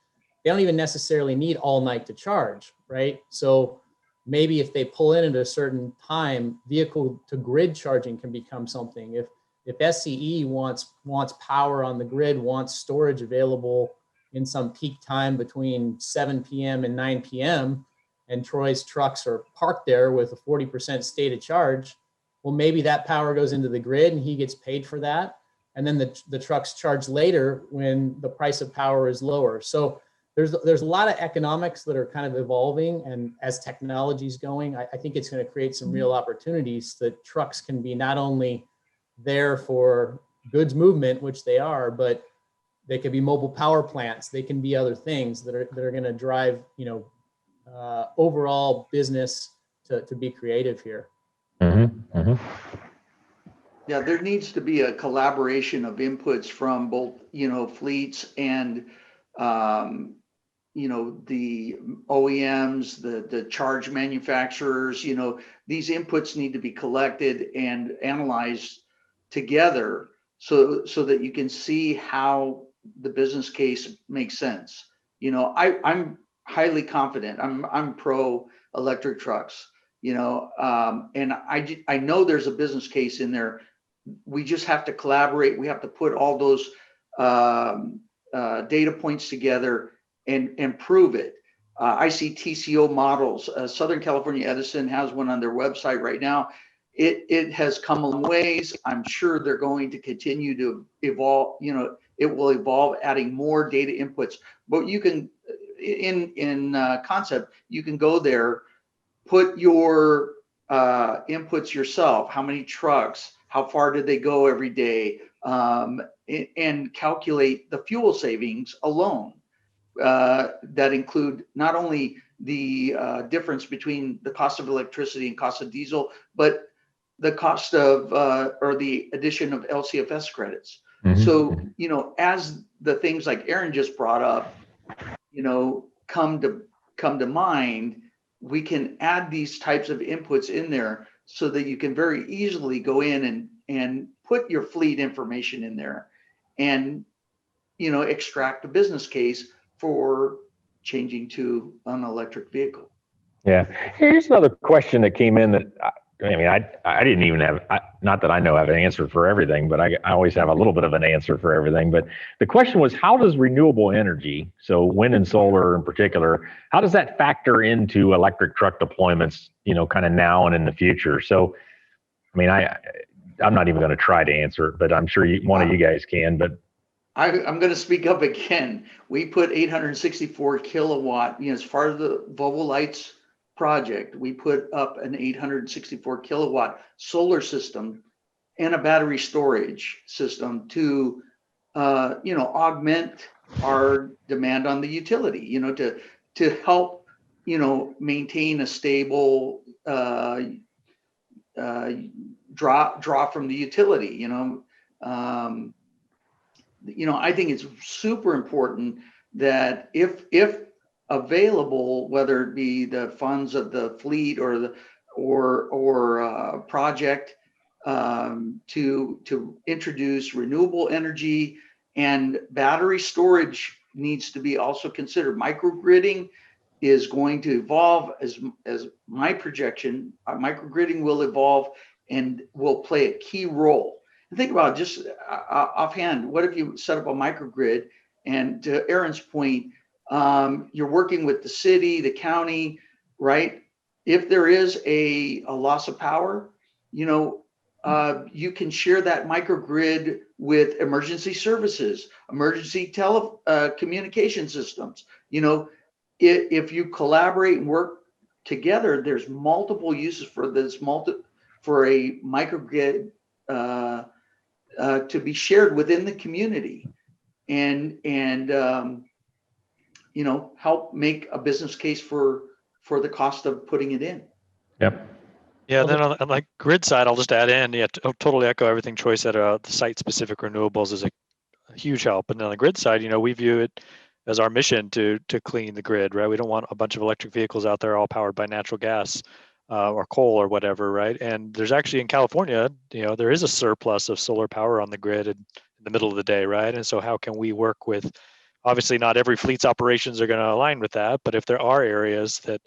They don't even necessarily need all night to charge, right? So maybe if they pull in at a certain time, vehicle to grid charging can become something. If SCE wants power on the grid, wants storage available in some peak time between 7 p.m. and 9 p.m., and Troy's trucks are parked there with a 40% state of charge, well, maybe that power goes into the grid and he gets paid for that. And then the trucks charge later when the price of power is lower. So there's a lot of economics that are kind of evolving, and as technology is going, I think it's going to create some real opportunities that trucks can be not only there for goods movement, which they are, but they could be mobile power plants. They can be other things that are going to drive, you know, overall business to be creative here. Mm-hmm. Mm-hmm. Yeah, there needs to be a collaboration of inputs from both, you know, fleets and you know, the OEMs, the charge manufacturers. You know, these inputs need to be collected and analyzed together so that you can see how the business case makes sense. You know, I'm highly confident. I'm pro electric trucks, you know, and I know there's a business case in there. We just have to collaborate. We have to put all those data points together and prove it. I see TCO models. Southern California Edison has one on their website right now. It has come a long ways. I'm sure they're going to continue to evolve. You know, it will evolve, adding more data inputs. But you can, in concept, you can go there, put your inputs yourself. How many trucks? How far did they go every day? And calculate the fuel savings alone. That include not only the difference between the cost of electricity and cost of diesel, but the cost of or the addition of LCFS credits. Mm-hmm. So, you know, as the things like Aaron just brought up, you know, come to mind, we can add these types of inputs in there so that you can very easily go in and put your fleet information in there and, you know, extract a business case for changing to an electric vehicle. Yeah. Here's another question that came in that, I mean, I didn't even have, not that I know I have an answer for everything, but I always have a little bit of an answer for everything. But the question was, how does renewable energy, so wind and solar in particular, how does that factor into electric truck deployments, you know, kind of now and in the future? So, I mean, I'm not even going to try to answer it, but I'm sure one of you guys can. But I'm going to speak up again. We put 864 kilowatt, you know, as part of the Volvo Lights project, we put up an 864 kilowatt solar system and a battery storage system to, augment our demand on the utility, to help, maintain a stable draw from the utility. I think it's super important that if available, whether it be the funds of the fleet or the project, to introduce renewable energy, and battery storage needs to be also considered. Microgridding is going to evolve as my projection. Microgridding will evolve and will play a key role. And think about it, just offhand, what if you set up a microgrid, and to Aaron's point, you're working with the city, the county, right? If there is a loss of power, you can share that microgrid with emergency services, emergency telecommunication systems. If you collaborate and work together, there's multiple uses for this for a microgrid to be shared within the community, and help make a business case for the cost of putting it in. Yep. Yeah, then on the grid side, I'll just add in, totally echo everything Troy said about the site-specific renewables is a huge help. And on the grid side, we view it as our mission to clean the grid, right? We don't want a bunch of electric vehicles out there all powered by natural gas or coal or whatever, right? And there's actually in California, there is a surplus of solar power on the grid in the middle of the day, right? And so how can we work with, obviously not every fleet's operations are going to align with that, but if there are areas that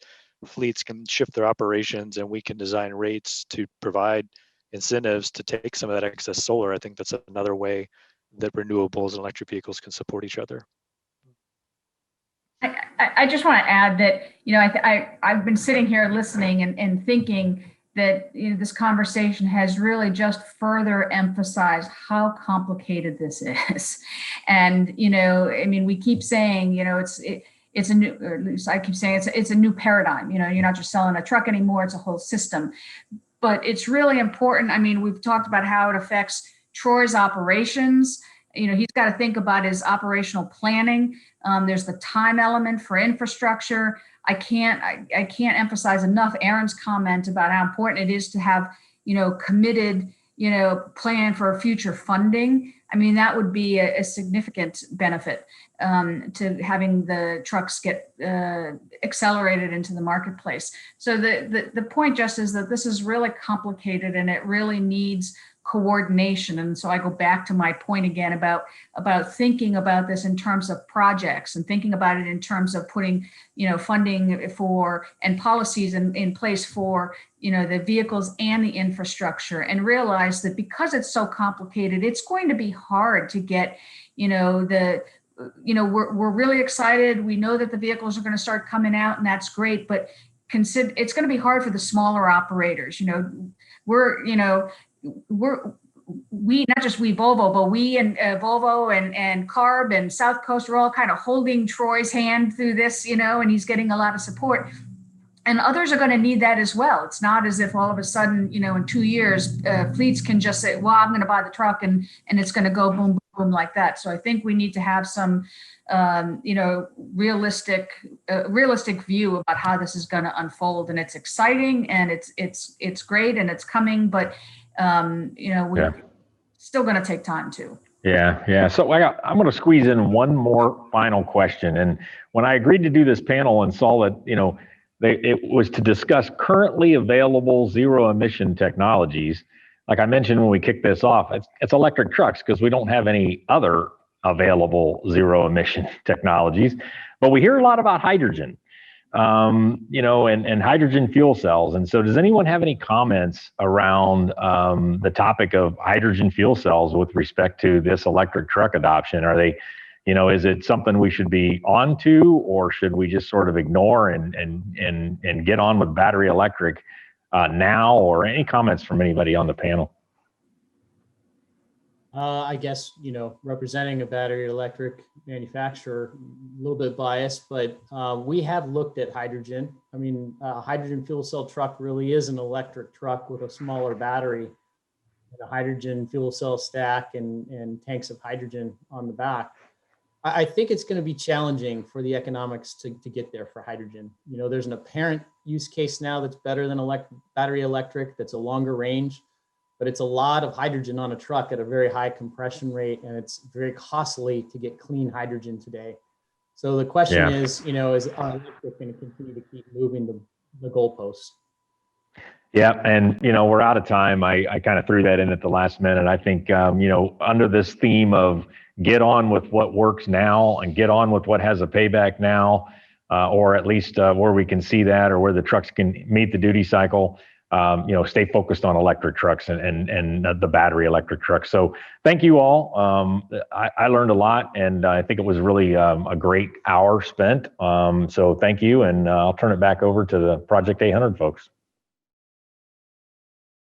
fleets can shift their operations and we can design rates to provide incentives to take some of that excess solar, I think that's another way that renewables and electric vehicles can support each other. I just want to add that, I've been sitting here listening and thinking that this conversation has really just further emphasized how complicated this is. And, we keep saying, it's a new, or at least I keep saying it's a new paradigm. You're not just selling a truck anymore, it's a whole system. But it's really important. We've talked about how it affects Troy's operations. He's got to think about his operational planning. There's the time element for infrastructure. I can't emphasize enough Aaron's comment about how important it is to have, committed, plan for future funding. That would be a significant benefit to having the trucks get accelerated into the marketplace. So the point just is that this is really complicated and it really needs coordination. And so I go back to my point again about thinking about this in terms of projects and thinking about it in terms of putting, funding for and policies in place for, the vehicles and the infrastructure, and realize that because it's so complicated, it's going to be hard to get, we're really excited. We know that the vehicles are going to start coming out, and that's great, but it's going to be hard for the smaller operators. We not just we Volvo, but we and Volvo and CARB and South Coast are all kind of holding Troy's hand through this, and he's getting a lot of support. And others are going to need that as well. It's not as if all of a sudden, in 2 years, fleets can just say, well, I'm going to buy the truck and it's going to go boom, boom, boom like that. So I think we need to have some, realistic view about how this is going to unfold. And it's exciting and it's great and it's coming, but we're still going to take time too. Yeah. So I'm going to squeeze in one more final question. And when I agreed to do this panel and saw that, it was to discuss currently available zero emission technologies. Like I mentioned when we kicked this off, it's electric trucks because we don't have any other available zero emission technologies. But we hear a lot about hydrogen, and hydrogen fuel cells. And so does anyone have any comments around the topic of hydrogen fuel cells with respect to this electric truck adoption? Are they, is it something we should be on to, or should we just sort of ignore and get on with battery electric now? Or any comments from anybody on the panel? I guess, representing a battery electric manufacturer, a little bit biased, but we have looked at hydrogen. Hydrogen fuel cell truck really is an electric truck with a smaller battery. a hydrogen fuel cell stack and tanks of hydrogen on the back. I think it's going to be challenging for the economics to get there for hydrogen. You know, there's an apparent use case now that's better than battery electric, that's a longer range, but it's a lot of hydrogen on a truck at a very high compression rate, and it's very costly to get clean hydrogen today. So the question is, you know, is electric going to continue to keep moving the goalposts? Yeah, and you know, we're out of time. I kind of threw that in at the last minute. I think you know, under this theme of get on with what works now and get on with what has a payback now, or at least where we can see that, or where the trucks can meet the duty cycle. You know, stay focused on electric trucks and the battery electric trucks. So thank you all. I learned a lot, and I think it was really a great hour spent. So thank you, and I'll turn it back over to the Project 800 folks.